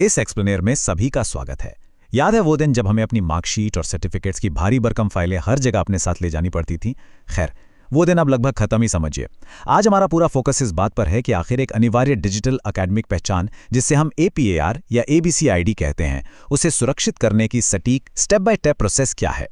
इस एक्सप्लेनेर में सभी का स्वागत है। याद है वो दिन जब हमें अपनी मार्कशीट और सर्टिफिकेट्स की भारी भरकम फाइलें हर जगह अपने साथ ले जानी पड़ती थी। खैर, वो दिन अब लगभग खत्म ही समझिए। आज हमारा पूरा फोकस इस बात पर है कि आखिर एक अनिवार्य डिजिटल एकेडमिक पहचान, जिससे हम APAR या ABCID कहते हैं, उसे सुरक्षित करने की सटीक स्टेप बाय स्टेप प्रोसेस क्या है।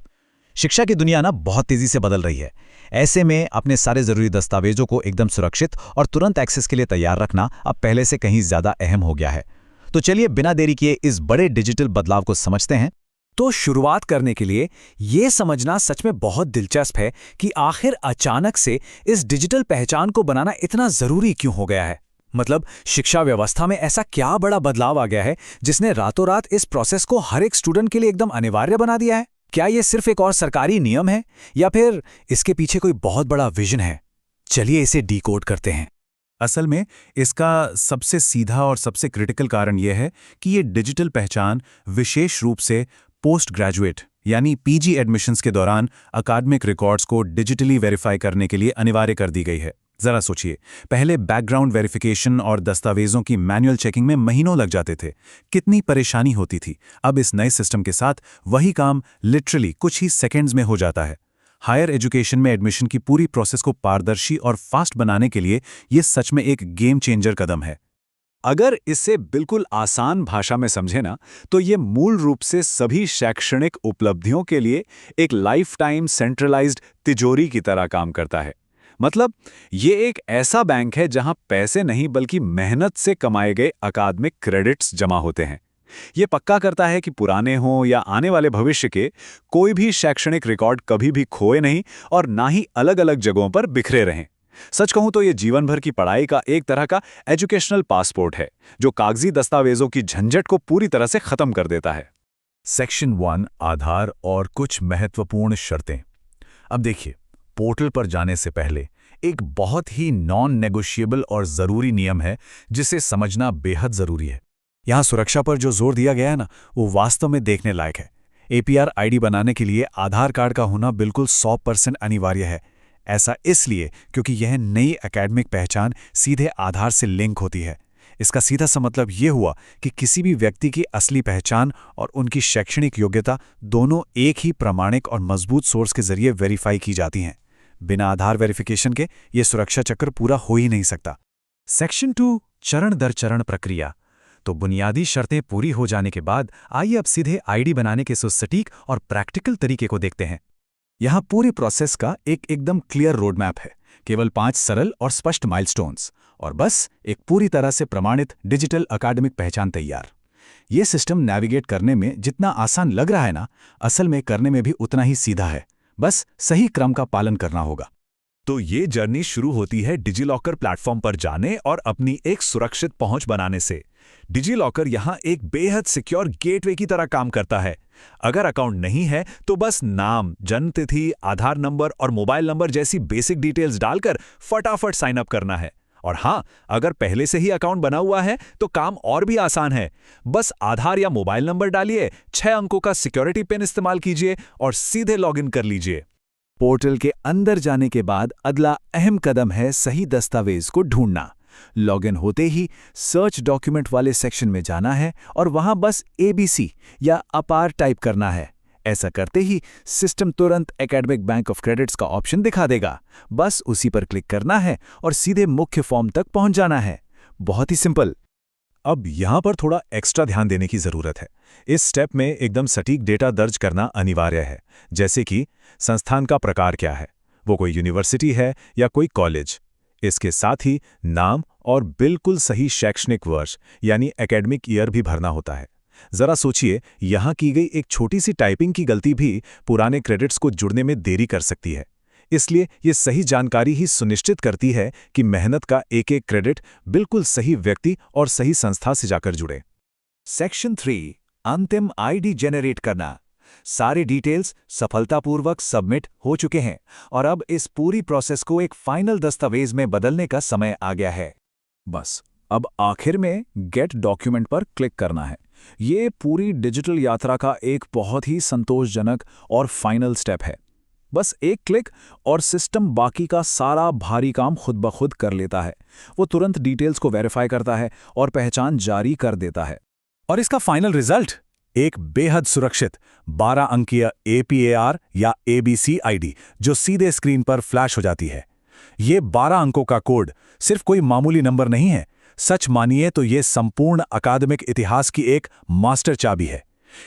शिक्षा की दुनिया बहुत तेजी से बदल रही है। ऐसे में अपने सारे जरूरी दस्तावेजों को एकदम सुरक्षित और तुरंत एक्सेस के लिए तैयार रखना अब पहले से कहीं ज्यादा अहम हो गया है। तो चलिए बिना देरी किए इस बड़े डिजिटल बदलाव को समझते हैं। तो शुरुआत करने के लिए ये समझना सच में बहुत दिलचस्प है कि आखिर अचानक से इस डिजिटल पहचान को बनाना इतना जरूरी क्यों हो गया है। मतलब शिक्षा व्यवस्था में ऐसा क्या बड़ा बदलाव आ गया है जिसने रातों रात इस प्रोसेस को हर एक स्टूडेंट के लिए एकदम अनिवार्य बना दिया है। क्या ये सिर्फ एक और सरकारी नियम है या फिर इसके पीछे कोई बहुत बड़ा विजन है? चलिए इसे डीकोड करते हैं। असल में इसका सबसे सीधा और सबसे क्रिटिकल कारण यह है कि ये डिजिटल पहचान विशेष रूप से पोस्ट ग्रेजुएट यानी PG एडमिशन्स के दौरान अकादमिक रिकॉर्ड्स को डिजिटली वेरीफाई करने के लिए अनिवार्य कर दी गई है। जरा सोचिए, पहले बैकग्राउंड वेरिफिकेशन और दस्तावेजों की मैनुअल चेकिंग में महीनों लग जाते थे, कितनी परेशानी होती थी। अब इस नए सिस्टम के साथ वही काम लिटरली कुछ ही सेकेंड्स में हो जाता है। हायर एजुकेशन में एडमिशन की पूरी प्रोसेस को पारदर्शी और फास्ट बनाने के लिए ये सच में एक गेम चेंजर कदम है। अगर इसे बिल्कुल आसान भाषा में समझे ना, तो ये मूल रूप से सभी शैक्षणिक उपलब्धियों के लिए एक लाइफ टाइम सेंट्रलाइज्ड तिजोरी की तरह काम करता है। मतलब ये एक ऐसा बैंक है जहां पैसे नहीं बल्कि मेहनत से कमाए गए अकादमिक क्रेडिट्स जमा होते हैं। ये पक्का करता है कि पुराने हों या आने वाले भविष्य के कोई भी शैक्षणिक रिकॉर्ड कभी भी खोए नहीं और ना ही अलग अलग जगहों पर बिखरे रहें। सच कहूं तो ये जीवन भर की पढ़ाई का एक तरह का एजुकेशनल पासपोर्ट है, जो कागजी दस्तावेजों की झंझट को पूरी तरह से खत्म कर देता है। सेक्शन 1 आधार और कुछ महत्वपूर्ण शर्तें। अब देखिए, पोर्टल पर जाने से पहले एक बहुत ही नॉन नेगोशिएबल और ज़रूरी नियम है जिसे समझना बेहद ज़रूरी है। यहाँ सुरक्षा पर जो जोर दिया गया है ना, वो वास्तव में देखने लायक है। APR ID बनाने के लिए आधार कार्ड का होना बिल्कुल 100% अनिवार्य है। ऐसा इसलिए क्योंकि यह नई एकेडमिक पहचान सीधे आधार से लिंक होती है। इसका सीधा सा मतलब ये हुआ कि किसी भी व्यक्ति की असली पहचान और उनकी शैक्षणिक योग्यता दोनों एक ही प्रमाणिक और मजबूत सोर्स के जरिए वेरीफाई की जाती हैं। बिना आधार वेरिफिकेशन के ये सुरक्षा चक्र पूरा हो ही नहीं सकता। सेक्शन 2 चरण दर चरण प्रक्रिया। तो बुनियादी शर्तें पूरी हो जाने के बाद आइए अब सीधे ID बनाने के सटीक और प्रैक्टिकल तरीके को देखते हैं। यहाँ पूरी प्रोसेस का एक एकदम क्लियर रोड मैप है, केवल 5 सरल और स्पष्ट माइलस्टोन्स, और बस एक पूरी तरह से प्रमाणित डिजिटल अकादमिक पहचान तैयार। ये सिस्टम नेविगेट करने में जितना आसान लग रहा है ना, असल में करने में भी उतना ही सीधा है। बस सही क्रम का पालन करना होगा। तो ये जर्नी शुरू होती है डिजिलॉकर प्लेटफॉर्म पर जाने और अपनी एक सुरक्षित पहुंच बनाने से। डिजिलॉकर यहाँ एक बेहद सिक्योर गेटवे की तरह काम करता है। अगर अकाउंट नहीं है तो बस नाम, जन्मतिथि, आधार नंबर और मोबाइल नंबर जैसी बेसिक डिटेल्स डालकर फटाफट साइन अप करना है। और हाँ, अगर पहले से ही अकाउंट बना हुआ है तो काम और भी आसान है। बस आधार या मोबाइल नंबर डालिए, 6 अंकों का सिक्योरिटी पिन इस्तेमाल कीजिए और सीधे लॉगिन कर लीजिए। पोर्टल के अंदर जाने के बाद अगला अहम कदम है सही दस्तावेज को ढूंढना। लॉगिन होते ही सर्च डॉक्यूमेंट वाले सेक्शन में जाना है और वहां बस ABC या अपार टाइप करना है। ऐसा करते ही सिस्टम तुरंत एकेडमिक बैंक ऑफ क्रेडिट्स का ऑप्शन दिखा देगा। बस उसी पर क्लिक करना है और सीधे मुख्य फॉर्म तक पहुंच जाना है। बहुत ही सिंपल। अब यहाँ पर थोड़ा एक्स्ट्रा ध्यान देने की ज़रूरत है। इस स्टेप में एकदम सटीक डेटा दर्ज करना अनिवार्य है, जैसे कि संस्थान का प्रकार क्या है, वो कोई यूनिवर्सिटी है या कोई कॉलेज। इसके साथ ही नाम और बिल्कुल सही शैक्षणिक वर्ष यानी एकेडमिक ईयर भी भरना होता है। जरा सोचिए, यहाँ की गई एक छोटी सी टाइपिंग की गलती भी पुराने क्रेडिट्स को जुड़ने में देरी कर सकती है। इसलिए ये सही जानकारी ही सुनिश्चित करती है कि मेहनत का एक एक क्रेडिट बिल्कुल सही व्यक्ति और सही संस्था से जाकर जुड़े। सेक्शन 3 अंतिम ID जेनरेट करना। सारे डिटेल्स सफलतापूर्वक सबमिट हो चुके हैं और अब इस पूरी प्रोसेस को एक फाइनल दस्तावेज में बदलने का समय आ गया है। बस अब आखिर में गेट डॉक्यूमेंट पर क्लिक करना है। ये पूरी डिजिटल यात्रा का एक बहुत ही संतोषजनक और फाइनल स्टेप है। बस एक क्लिक और सिस्टम बाकी का सारा भारी काम खुद ब खुद कर लेता है। वो तुरंत डिटेल्स को वेरीफाई करता है और पहचान जारी कर देता है। और इसका फाइनल रिजल्ट एक बेहद सुरक्षित 12 अंकीय APAR या ABC ID जो सीधे स्क्रीन पर फ्लैश हो जाती है। ये 12 अंकों का कोड सिर्फ कोई मामूली नंबर नहीं है, सच मानिए तो ये संपूर्ण अकादमिक इतिहास की एक मास्टर चाबी है।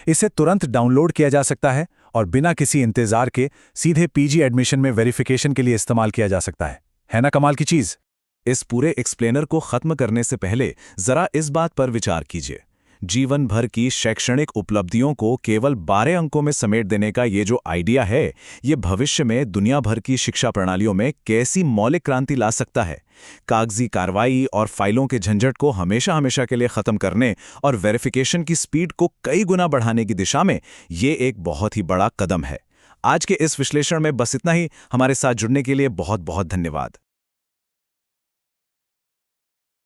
इसे तुरंत डाउनलोड किया जा सकता है और बिना किसी इंतजार के सीधे PG एडमिशन में वेरिफिकेशन के लिए इस्तेमाल किया जा सकता है ना कमाल की चीज? इस पूरे एक्सप्लेनर को खत्म करने से पहले जरा इस बात पर विचार कीजिए। जीवन भर की शैक्षणिक उपलब्धियों को केवल 12 अंकों में समेट देने का ये जो आइडिया है, ये भविष्य में दुनिया भर की शिक्षा प्रणालियों में कैसी मौलिक क्रांति ला सकता है। कागजी कार्रवाई और फाइलों के झंझट को हमेशा हमेशा के लिए खत्म करने और वेरिफिकेशन की स्पीड को कई गुना बढ़ाने की दिशा में ये एक बहुत ही बड़ा कदम है। आज के इस विश्लेषण में बस इतना ही। हमारे साथ जुड़ने के लिए बहुत बहुत धन्यवाद।